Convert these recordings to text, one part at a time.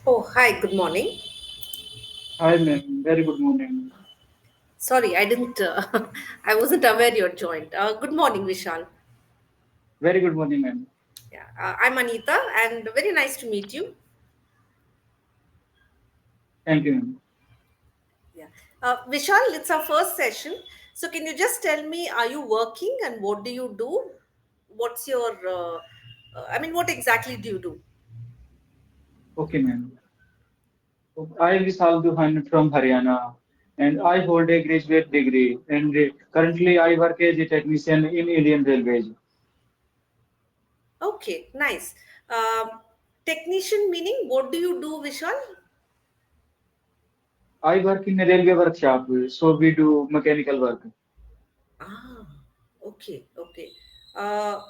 Oh, hi, good morning. Hi, ma'am. Very good morning. Sorry, I didn't, I wasn't aware you're joined. Good morning, Vishal. Very good morning, ma'am. Yeah, I'm Anita, and very nice to meet you. Thank you, ma'am. Yeah. Vishal, it's our first session. So, can you just tell me, are you working and what do you do? What's your, what exactly do you do? Okay, ma'am. I am Vishal Duhan from Haryana, and I hold a graduate degree. And currently, I work as a technician in Indian Railways. Okay, nice. Technician meaning, what do you do, Vishal? I work in a railway workshop, so we do mechanical work. Ah, okay, okay. Uh,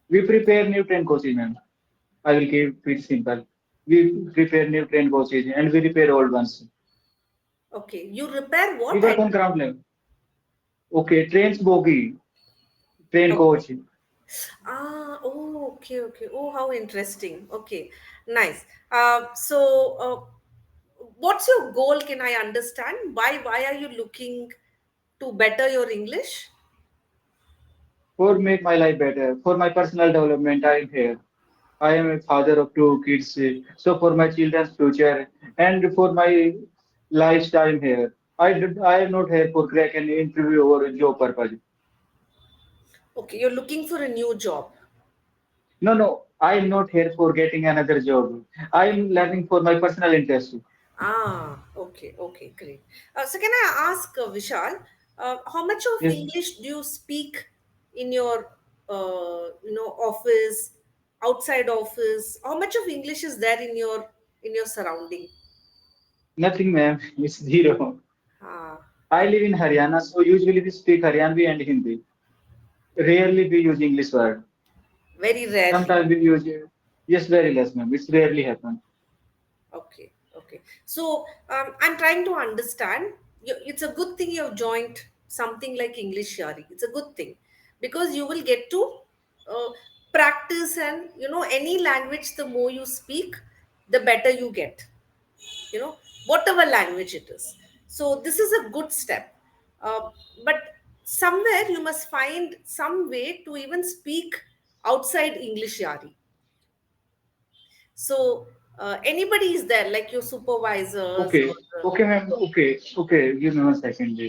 We prepare new train coaches, ma'am. I will keep it simple. We prepare new train coaches and we repair old ones. okay, you repair We what? work on ground level. Okay, trains bogie, train Okay. coach. Okay, okay. Oh, how interesting. Okay, nice. What's your goal? Can I understand? Why are you looking to better your English? For make my life better, for my personal development, I am here. I am a father of two kids, so for my children's future and for my lifetime here, I am not here for crack an interview or a job purpose. Okay, you're looking for a new job. No, no, I am not here for getting another job. I am learning for my personal interest. Okay, okay, great. So can I ask Vishal, how much of Yes, English do you speak in your, office, outside office? How much of English is there in your surrounding? nothing, ma'am. It's zero. Ah, I okay. live in Haryana, so usually we speak Haryanvi and Hindi. Rarely we use English word. Very rarely. Sometimes we use yes, very less, ma'am. It's rarely happen. Okay, okay. So I'm trying to understand. It's a good thing you've joined something like English Yaari. It's a good thing because you will get to uh, practice, and any language, the more you speak, the better you get. Whatever language it is. So this is a good step. Uh, but somewhere you must find some way to even speak outside English Yari. So anybody is there, like your supervisors Okay, or okay, ma'am. Okay. Give me 1 second.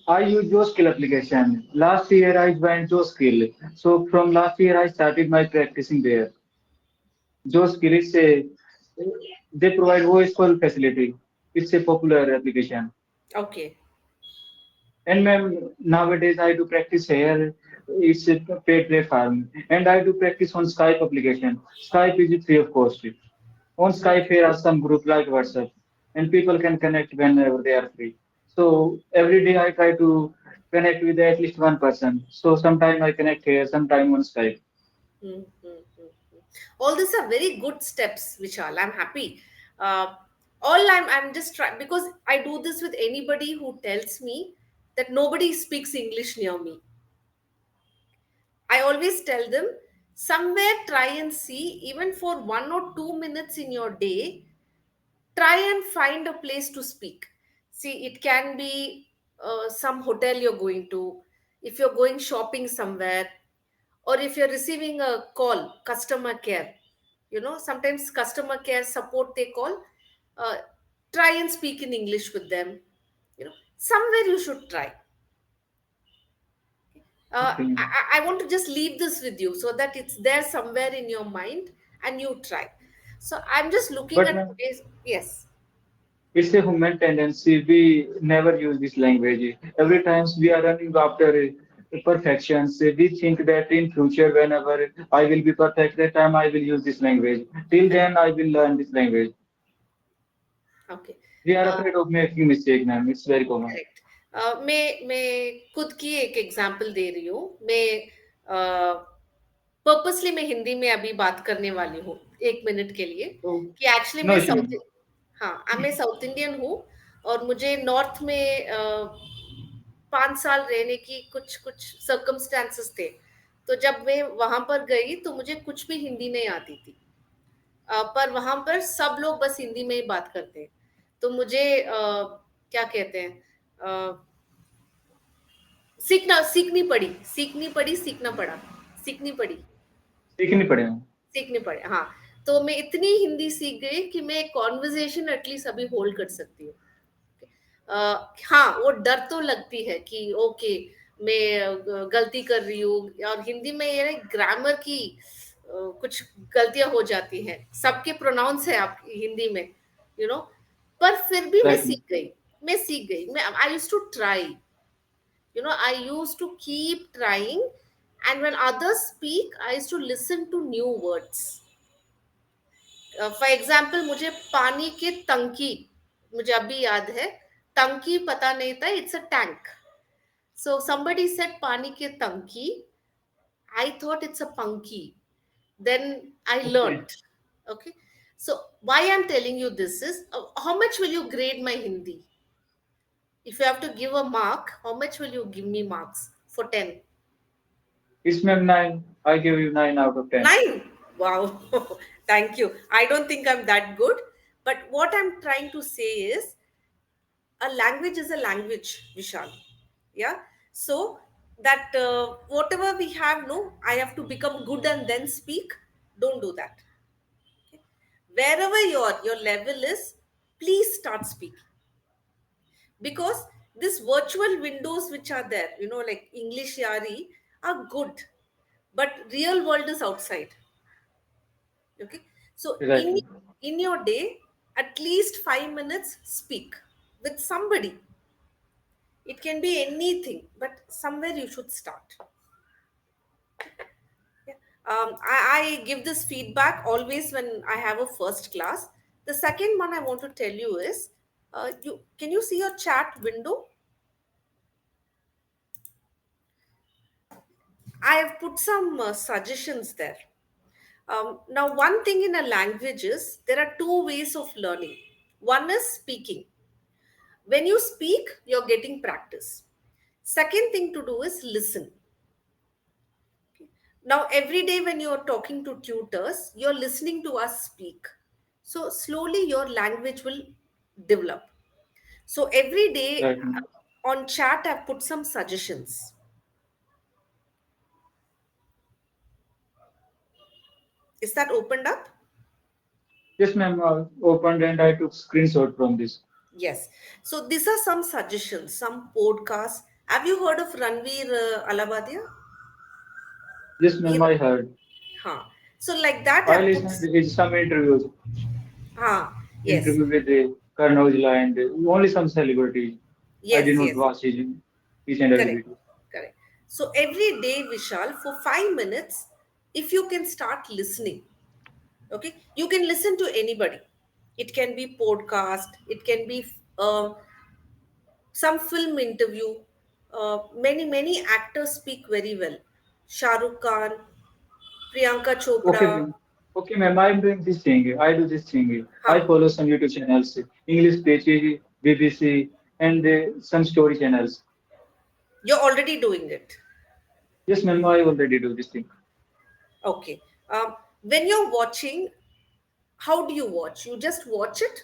I use Joe Skill application. Last year I joined Joe Skill. So from last year I started my practicing there. Joe Skill is a they provide voice call facility. It's a popular application. okay. And ma'am, nowadays I do practice here. It's a paid platform, and I do practice on Skype application. Skype is free of cost. On Skype, Okay. here are some group like WhatsApp, and people can connect whenever they are free. So every day I try to connect with at least one person. So sometime I connect here, sometime on Skype. Hmm, hmm, hmm, hmm. All these are very good steps, Vishal. I'm happy. Uh, I'm just trying because I do this with anybody who tells me that nobody speaks English near me. I always tell them somewhere try and see, even for 1 or 2 minutes in your day, try and find a place to speak. See, it can be some hotel you're going to, if you're going shopping somewhere, or if you're receiving a call, customer care. Sometimes customer care support they call. Uh, Try and speak in English with them. Somewhere you should try. Okay. I want to just leave this with you so that it's there somewhere in your mind and you try. So I'm just looking But at ma'am, today's, yes. it's a human tendency. We never use this language. Every time we are running after perfections, we think that in future, whenever I will be perfect, that time I will use this language. Till then, I will learn this language. Okay. We are afraid of making mistake, ma'am. It's very common. Correct मैं खुद की एक example दे रही हूँ मैं purposely मैं हिंदी में अभी बात करने वाली हूँ 1 मिनट के लिए So, कि एक्चुअली no मैं issue, साउथ ma'am. हाँ मैं साउथ इंडियन हूँ और मुझे नॉर्थ में 5 साल रहने की कुछ कुछ सर्कमस्टेंसेस थे तो जब मैं वहां पर गई तो मुझे कुछ भी हिंदी नहीं आती थी पर वहां पर सब लोग बस हिंदी में ही बात करते हैं। तो मुझे क्या कहते हैं, सीखना पड़ा, सीखनी पड़ी, सीखनी पड़ेगा। सीखने पड़े, हाँ। तो मैं इतनी हिंदी सीख गई कि मैं कॉन्वर्जेशन एटलीस्ट अभी होल्ड कर सकती हूँ। हाँ, वो डर तो लगती है कि ओके, मैं गलती कर रही हूँ, और हिंदी में ये ग्रामर की कुछ गलतियां हो जाती हैं, सबके प्रोनाउंस है आप हिंदी में, यू नो। पर फिर भी मैं राइट मैम। सीख गई, मैं I use to try, I used to keep trying, and when others speak I used to listen to new words. For example, मुझे पानी के टंकी, मुझे अभी याद है, टंकी पता नहीं था, it's a tank. So somebody said पानी के टंकी, I thought it's a punky, then I okay. learned. Okay, so why I'm telling you this is, how much will you grade my Hindi? If you have to give a mark, how much will you give me marks for 10? It's ma'am 9. I give you 9 out of 10. 9. Wow. Thank you. I don't think I'm that good, but what I'm trying to say is, a language is a language, Vishal. Yeah. So that whatever we have, no, I have to become good and then speak. Don't do that. Okay? Wherever your level is, please start speaking, because these virtual windows which are there, like English Yari, are good, but real world is outside. Okay, so Right in ma'am. in your day, at least 5 minutes speak with somebody. It can be anything, but somewhere you should start. Yeah. I give this feedback always when I have a first class. The second one I want to tell you is, you can you see your chat window? I have put some suggestions there. Now, one thing in a language is there are two ways of learning. One is speaking. When you speak, you're getting practice. Second thing to do is listen. Now, every day when you're talking to tutors, you're listening to us speak. So, slowly your language will develop. So, every day Right ma'am. on chat, I've put some suggestions. Is that opened up? Yes ma'am. Opened and I took screenshot from this. Yes. So, these are some suggestions, some podcasts. Have you heard of Ranveer Alabadia? Yes He, ma'am. I heard. huh. So, like that, I I put, listened to some interviews. huh. Yes. Interview with Karnojla and only some celebrities. I did Yes, not yes. watch each and every Correct, video. correct. So every day, Vishal, for 5 minutes, if you can start listening, okay, you can listen to anybody. It can be podcast, it can be some film interview. Many actors speak very well. Shah Rukh Khan, Priyanka Okay Chopra. ma'am. Okay ma'am. I'm doing this thing. I do this thing. I Huh, follow some YouTube channels, English speeches, BBC, and some story channels. you're already doing it. Yes ma'am. I already do this thing. Okay. When you're watching, how do you watch? You just watch it?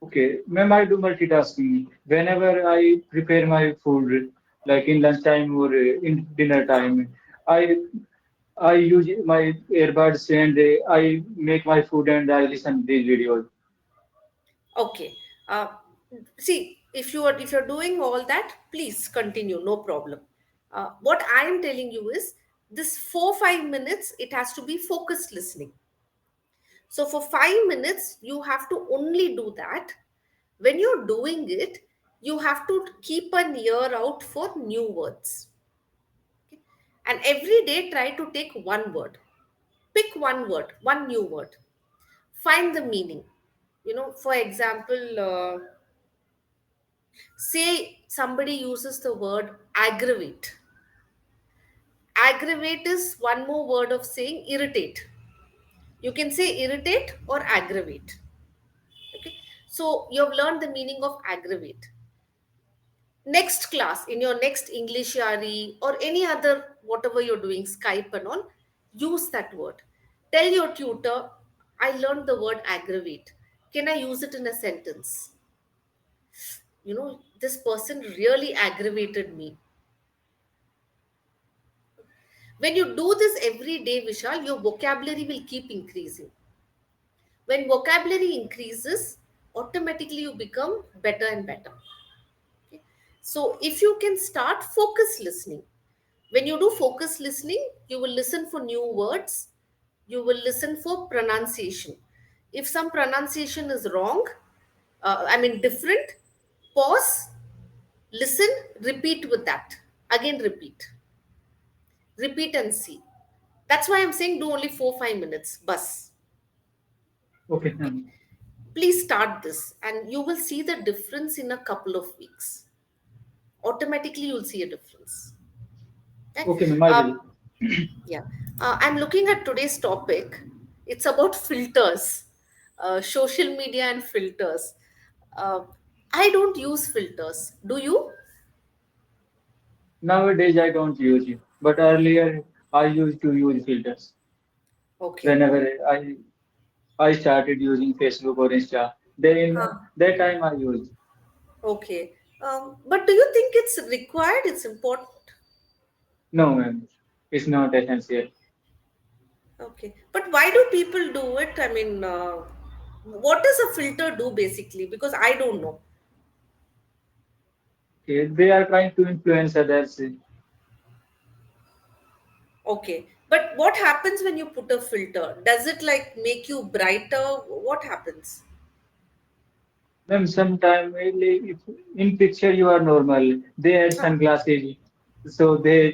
Okay, ma'am, I do multitasking. Whenever I prepare my food, like in lunchtime or in dinner time, I I use my earbuds and I make my food and I listen these videos. Okay. Uh, See, if you're doing all that, please continue. No problem. What I am telling you is, this 4-5 minutes. It has to be focused listening. So for 5 minutes, you have to only do that. When you're doing it, you have to keep an ear out for new words. Okay? And every day, try to take one word. Pick one word, one new word. Find the meaning. For example. Say somebody uses the word aggravate. Aggravate is one more word of saying irritate. You can say irritate or aggravate. Okay. So you've learned the meaning of aggravate. Next class, in your next English Yari or any other, whatever you're doing, Skype and all, use that word. Tell your tutor, I learned the word aggravate. Can I use it in a sentence? This person really aggravated me. When you do this every day, Vishal, your vocabulary will keep increasing. When vocabulary increases, automatically you become better and better. Okay? So if you can start focus listening, when you do focus listening, you will listen for new words, you will listen for pronunciation. If some pronunciation is wrong, I mean different, pause, listen, repeat with that. Again, repeat and see. That's why I'm saying do only 4 5 minutes. Bus. Okay, Okay. ma'am. Please start this and you will see the difference in a couple of weeks. Automatically, you'll see a difference. Okay. Okay, ma'am, I will. Yeah. I'm looking at today's topic. It's about filters, social media and filters. Uh, I don't use filters. Do you? Nowadays, I don't use it, but earlier I used to use filters. Okay. Whenever I started using Facebook or Insta, then Huh. that time I used. Okay. But do you think it's required? It's important? No, ma'am, it's not essential. Okay. But why do people do it? I mean, what does a filter do basically? Because I don't know. Okay, they are trying to influence others. Okay. But what happens when you put a filter? Does it like make you brighter? What happens? Ma'am, sometime if in picture you are normal, they add Huh. sunglasses, so they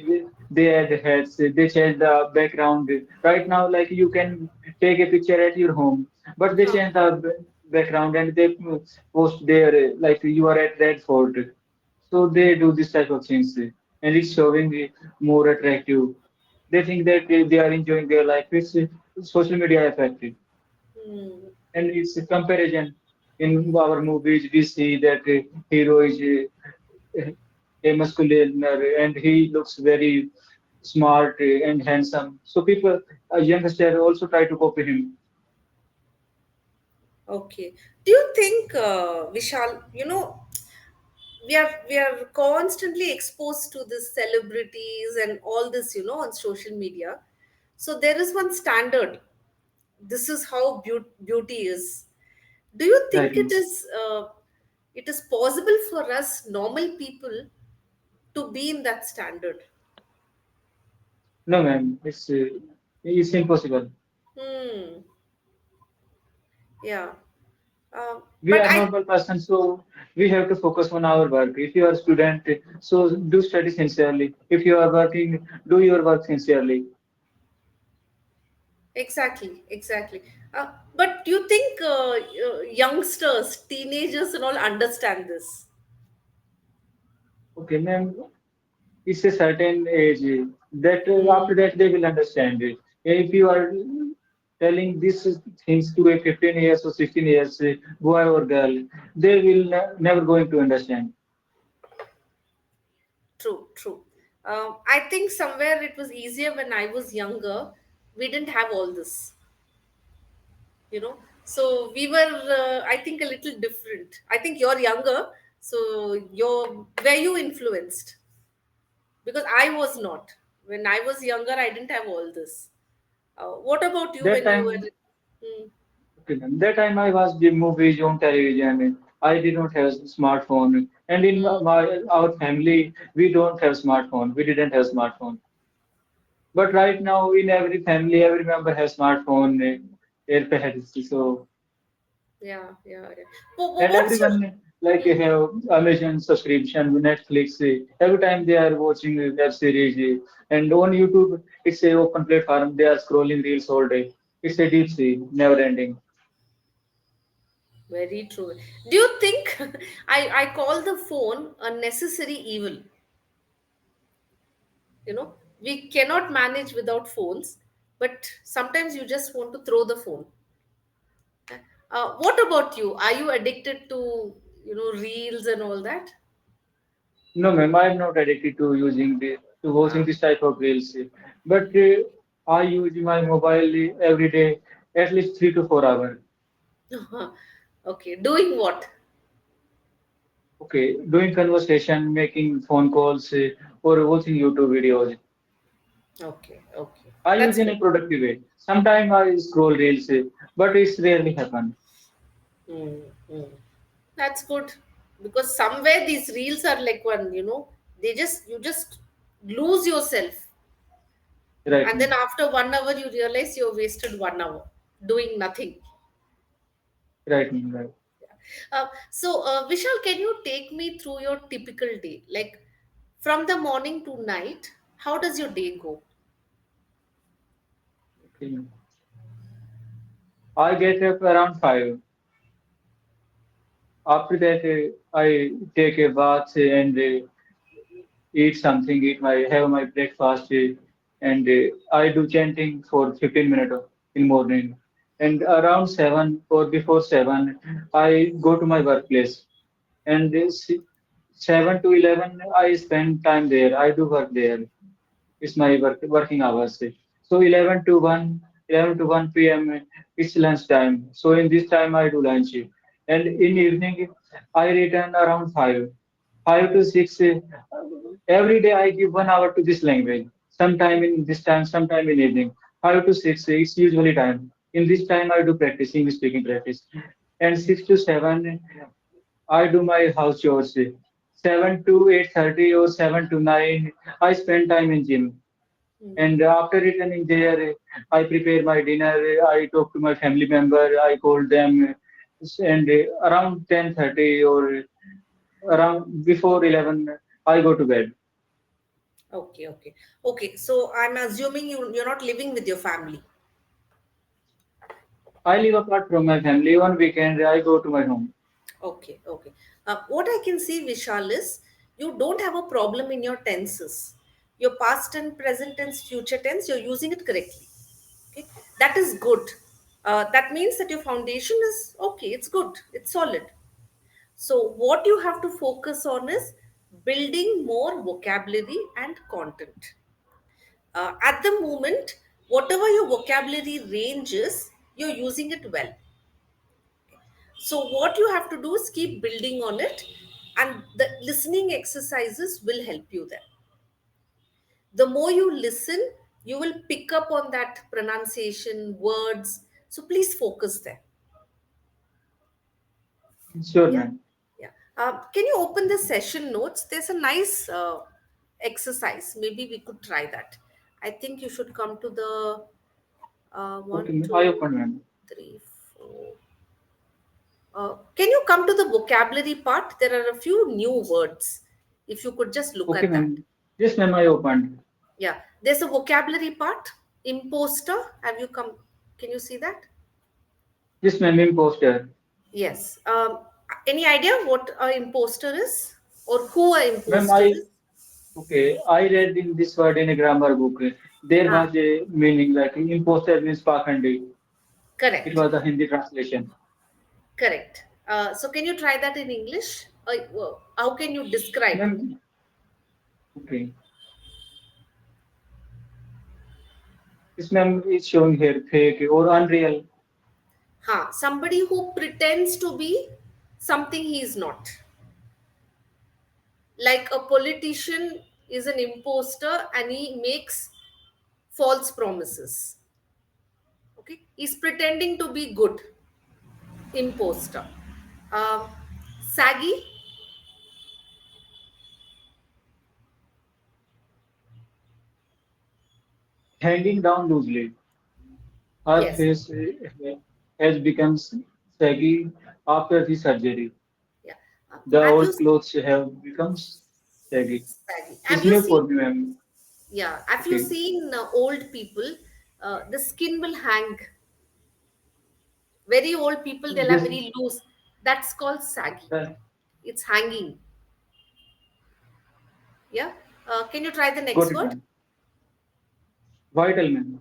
add heads, they change the background. Right now, like you can take a picture at your home, but they Huh. change the background and they post there like you are at Red Fort. So they do this type of things, and it's showing more attractive. They think that they are enjoying their life. It's social media effect, Hmm. and it's a comparison. In our movies, we see that hero is a masculine and he looks very smart and handsome. So people, youngsters also try to copy him. Okay. Do you think, Vishal, we are constantly exposed to this celebrities and all this, on social media. So there is one standard. This is how beauty is. Do you Right, think ma'am. it is possible for us normal people to be in that standard? No, ma'am, it's impossible. Hmm. Yeah. We But are I normal persons, so we have to focus on our work. If you are a student, so do study sincerely. If you are working, do your work sincerely. exactly. But do you think youngsters, teenagers, and all understand this? Okay, ma'am. It's a certain age that Hmm. after that they will understand it. If you are telling these things to a 15 years or 16 years boy or girl, they will never going to understand. True. I think somewhere it was easier when I was younger. We didn't have all this, So we were, I think, a little different. I think you're younger, so were you influenced? Because I was not. When I was younger, I didn't have all this. What about you That when you were? time, Hmm, okay, ma'am, that time I was the movies on television. I did not have smartphone, and in hmm, our family we don't have smartphone. We didn't have smartphone. But right now, in every family, every member has smartphone, AirPods. So yeah. and What's your? everyone like Hmm, have Amazon subscription, Netflix. Every time they are watching a web series, and on YouTube, it's a open platform. They are scrolling reels all day. It's a deep sea, never ending. very true. Do you think I call the phone a necessary evil? We cannot manage without phones, but sometimes you just want to throw the phone. What about you? Are you addicted to reels and all that? No, ma'am, I'm not addicted to using to watching Ah, this type of reels. But I use my mobile every day. at least 3 to 4 hours. Okay, doing what? Okay, doing conversation, making phone calls, or watching YouTube videos. Okay, okay. I use That's in good. a productive way. Sometimes I scroll reels, but it's rarely happen. Mm, mm. That's good. Because somewhere these reels are like one, they just, you just lose yourself. Right, And then ma'am. after 1 hour, you realize you've wasted 1 hour doing nothing. Right, ma'am. Right. Vishal, can you take me through your typical day? Like from the morning to night, how does your day go? Okay, ma'am. I get up around 5. After that, I take a bath and eat something, have my breakfast, and I do chanting for 15 minutes in morning. And around 7 or before 7, I go to my workplace. And 7 to 11, I spend time there. I do work there. It's my working hours. So 11 to 1 p.m. It's lunch time. So in this time I do lunch. And in evening I return around 5. 5 to 6. Every day I give 1 hour to this language. Sometime in this time, sometime in evening. 5 to 6 it's usually time. In this time I do practice, English speaking practice. And 6 to 7 I do my house chores. 7 to 8:30 or 7 to 9 I spend time in gym. And after returning there, I prepare my dinner. I talk to my family member. I call them, and around 10:30 or around before 11, I go to bed. Okay, okay. Okay, so I'm assuming you're not living with your family. I live apart from my family. On weekend, I go to my home. Okay, okay. What I can see, Vishal, is you don't have a problem in your tenses. Your past tense, present tense, future tense, you're using it correctly. Okay, that is good. That means that your foundation is okay, it's good, it's solid. So, what you have to focus on is building more vocabulary and content. At the moment, whatever your vocabulary range is, you're using it well. So, what you have to do is keep building on it, and the listening exercises will help you there. The more you listen, you will pick up on that pronunciation, words. So, please focus there. Sure, Yeah, man. yeah. Can you open the session notes? There's a nice exercise. Maybe we could try that. I think you should come to the Okay, one, I two, open, man. three, four. Can you come to the vocabulary part? There are a few new words. If you could just look Okay, at that. ma'am. Yes, ma'am, I opened. Yeah, there's a vocabulary part. Imposter. Have you come? Can you see that? Yes, ma'am, imposter. Yes. Any idea what a imposter is, or who a Ma'am, imposter is? I read in this word in a grammar book. There Ah, was a meaning like imposter means pakhandi. It correct. was the Hindi translation. Correct. So can you try that in English? How can you describe? Ma'am, okay. This ma'am is showing here fake or unreal. Somebody who pretends to be something he is not. Like a politician is an imposter and he makes false promises. Okay, he's pretending to be good. Imposter. Um, Saggy. Hanging down loosely. Her Yes. face has become saggy after the surgery. Yeah. The Have you old clothes have become saggy. Saggy? Have It's you new seen? for me, ma'am. Yeah. Have you Okay. seen old people? The skin will hang. Very old people, they'll have Yes, very loose. That's called saggy. uh, It's hanging. Yeah. Can you try the got next it, word? ma'am. Vital, ma'am.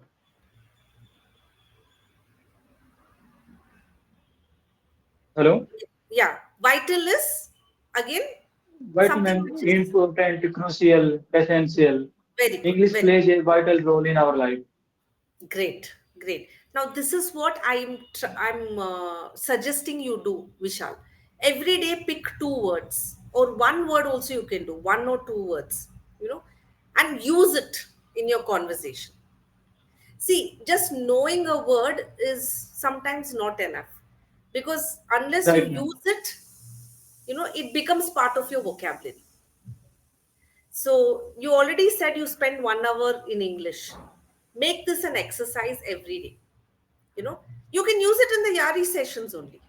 Hello? Yeah. Vital is again Vital, something ma'am. which is Important, crucial, essential. very good. English Very plays a vital role in our life. great. Great. Now, this is what I'm suggesting you do, Vishal. Every day, pick two words or one word. Also, you can do one or two words. You know, and use it in your conversation. See, just knowing a word is sometimes not enough, because unless you Right, ma'am. use it, it becomes part of your vocabulary. So, you already said you spend 1 hour in English. Make this an exercise every day. You know, you can use it in the Yari sessions only.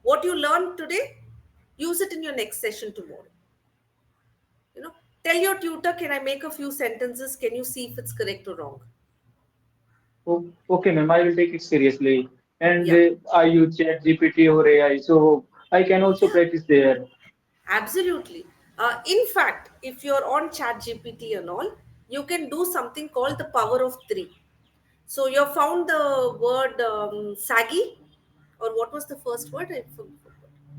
What you learned today, use it in your next session tomorrow. You know, tell your tutor, can I make a few sentences? Can you see if it's correct or wrong? Okay, ma'am, I will take it seriously. And Yeah, I use Chat GPT or AI, so I can also yeah, practice there. absolutely. In fact, if you're on Chat GPT and all, you can do something called the power of three. So you found the word saggy, or what was the first word? I forgot.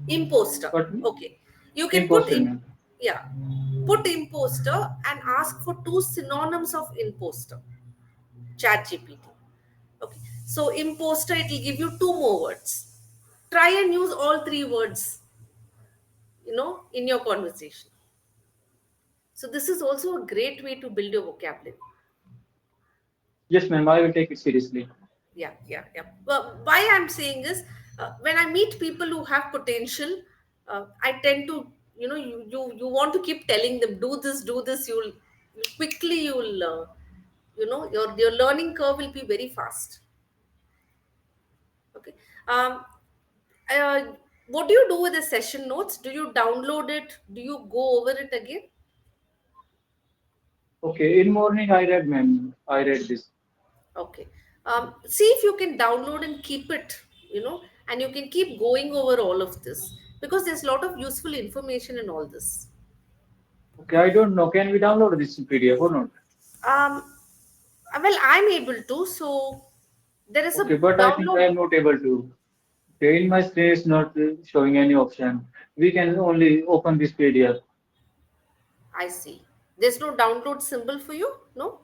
Imposter. But Okay, you can put imposter, in, ma'am. yeah, put imposter and ask for two synonyms of imposter. Chat GPT. Okay, so imposter, it will give you two more words. Try and use all three words, in your conversation. So this is also a great way to build your vocabulary. Yes, ma'am, I will take it seriously. Yeah, yeah, yeah. Well, why I'm saying is, when I meet people who have potential, I tend to, you want to keep telling them, do this. Your learning curve will be very fast. Okay. Um, uh, what do you do with the session notes? Do you download it? Do you go over it again? Okay, in morning I read, ma'am. I read this. Okay. See if you can download and keep it, and you can keep going over all of this, because there's a lot of useful information in all this. Okay, I don't know. Can we download this PDF or not? Um, well, I'm able to. So there is Okay, a but I think I download. am not able to. Okay, in my screen it's not showing any option. We can only open this PDF. I see. There's no download symbol for you? No?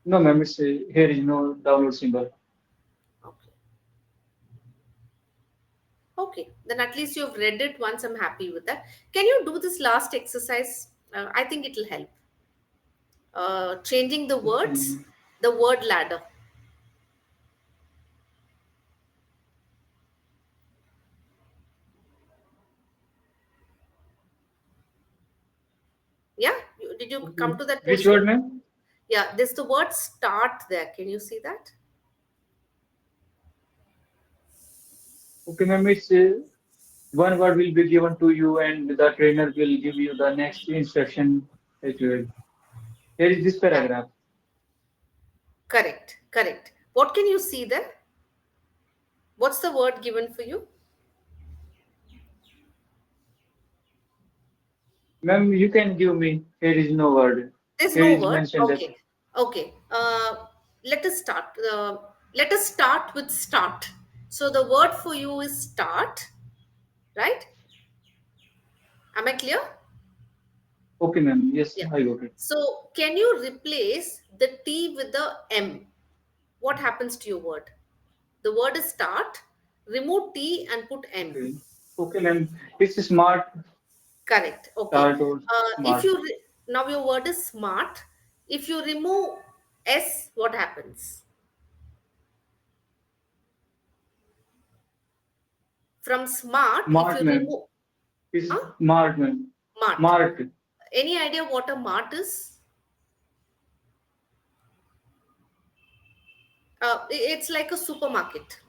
No, ma'am, it's, here is no download symbol. Okay. Okay. Then at least you've read it once. I'm happy with that. Can you do this last exercise? I think it'll help. Changing the Okay, words, ma'am. the word ladder. Yeah? Did you Okay. come to that Which portion? word, ma'am? Yeah, there's the word start there. Can you see that? Okay, ma'am, it's one word will be given to you and the trainer will give you the next instruction as well. Here is this Yeah, paragraph. correct, correct. What can you see there? What's the word given for you? Ma'am, you can give me. Here is no word. There's Here no is word. mentioned that. Okay, okay. Let us start. Let us start with start. So the word for you is start, right? Am I clear? Okay, ma'am. Yes, Yeah. I got it. So can you replace the T with the M? What happens to your word? The word is start. Remove T and put M. Okay. Okay, ma'am. It's smart Correct. Okay. start or If smart. you now your word is smart. If you remove S, what happens? From smart, if Smart, you ma'am. remove, It's huh? smart, ma'am. Mart. Smart. Any idea what a mart is? It's like a supermarket.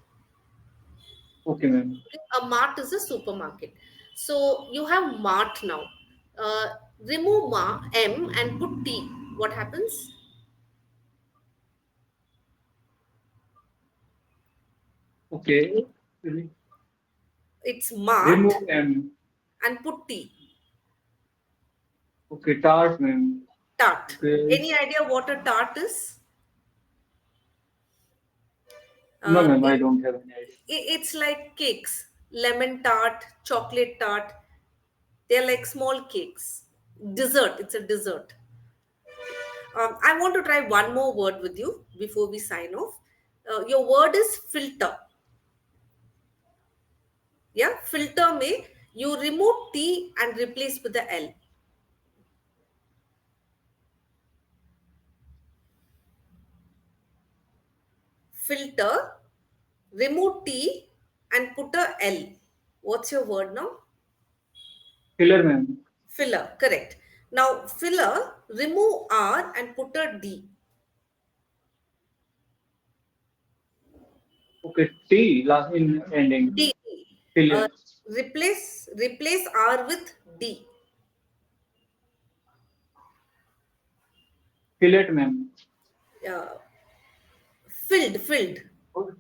Okay, ma'am. Okay? A mart is a supermarket. So you have mart now. Uh, remove M and put T. What happens? Okay. It's mart Remove M. and put T. Okay, tart, ma'am. Tart. Okay. Any idea what a tart is? No, Uh, ma'am, I it, don't have any idea. it's like cakes, lemon tart, chocolate tart. They're like small cakes. Dessert. It's a dessert. I want to try one more word with you before we sign off. your word is filter. Yeah, filter में you remove T and replace with the L. Filter, remove T and put a L. What's your word now? Filler, ma'am. Filler, correct. Now, filler, remove R and put a D. Okay, T last in ending. D. Uh, Filler. replace R with D. Fillet, ma'am. Uh, filled. O-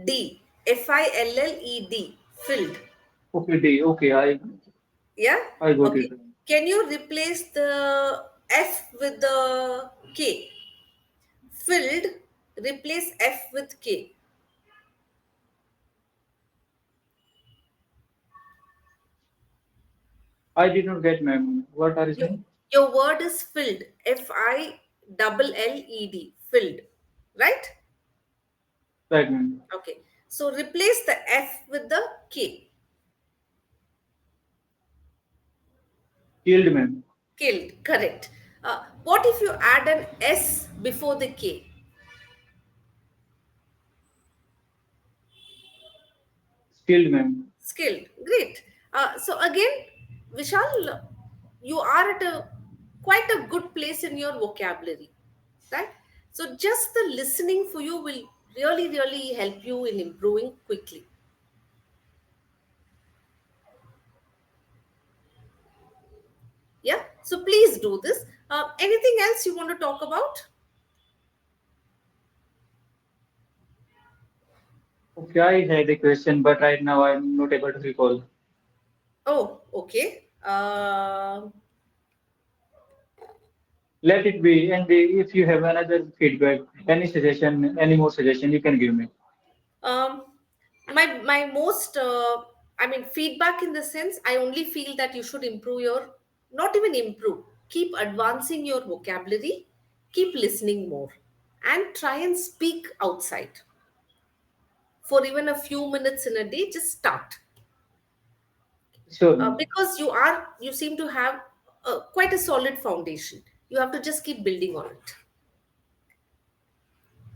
D. Filled. Filled. Okay, D. Okay, Yeah? I got Okay. it. Can you replace the F with the K? Filled, replace F with K. I did not get, ma'am. What are you Your, saying? your word is filled. Filled. Filled. Right? Right, ma'am. Okay. So replace the F with the K. Killed, ma'am. Killed. Correct. What if you add an S before the K? Skilled, ma'am. Skilled. Great. So again, Vishal, you are at a quite a good place in your vocabulary, right? So just the listening for you will really help you in improving quickly. Yeah. So please do this. Anything else you want to talk about? Okay, I had a question, but right now I'm not able to recall. Oh, okay. Let it be. And if you have another feedback, any suggestion, any more suggestion, you can give me. Um, my most I mean feedback in the sense I only feel that you should improve your, not even improve, keep advancing your vocabulary, keep listening more, and try and speak outside for even a few minutes in a day. Just start, Sure, ma'am. because you seem to have quite a solid foundation. You have to just keep building on it.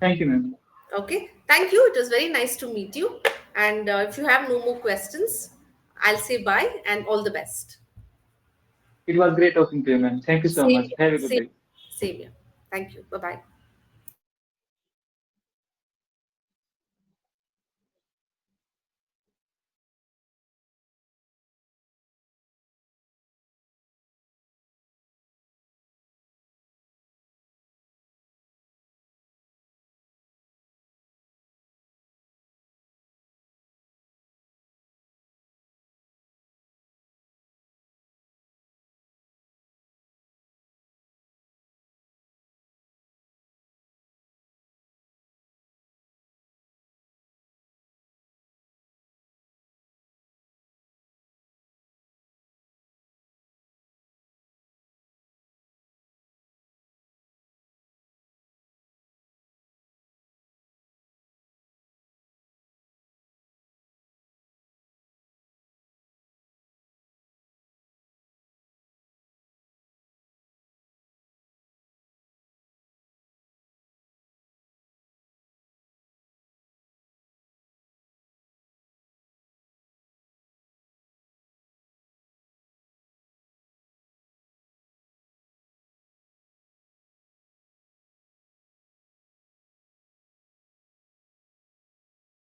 Thank you, ma'am. Okay, thank you. It was very nice to meet you. And if you have no more questions, I'll say bye and all the best. It was great talking to you, ma'am. Thank you so Same much. here. Have a good Same, day. same here. Thank you. Bye bye.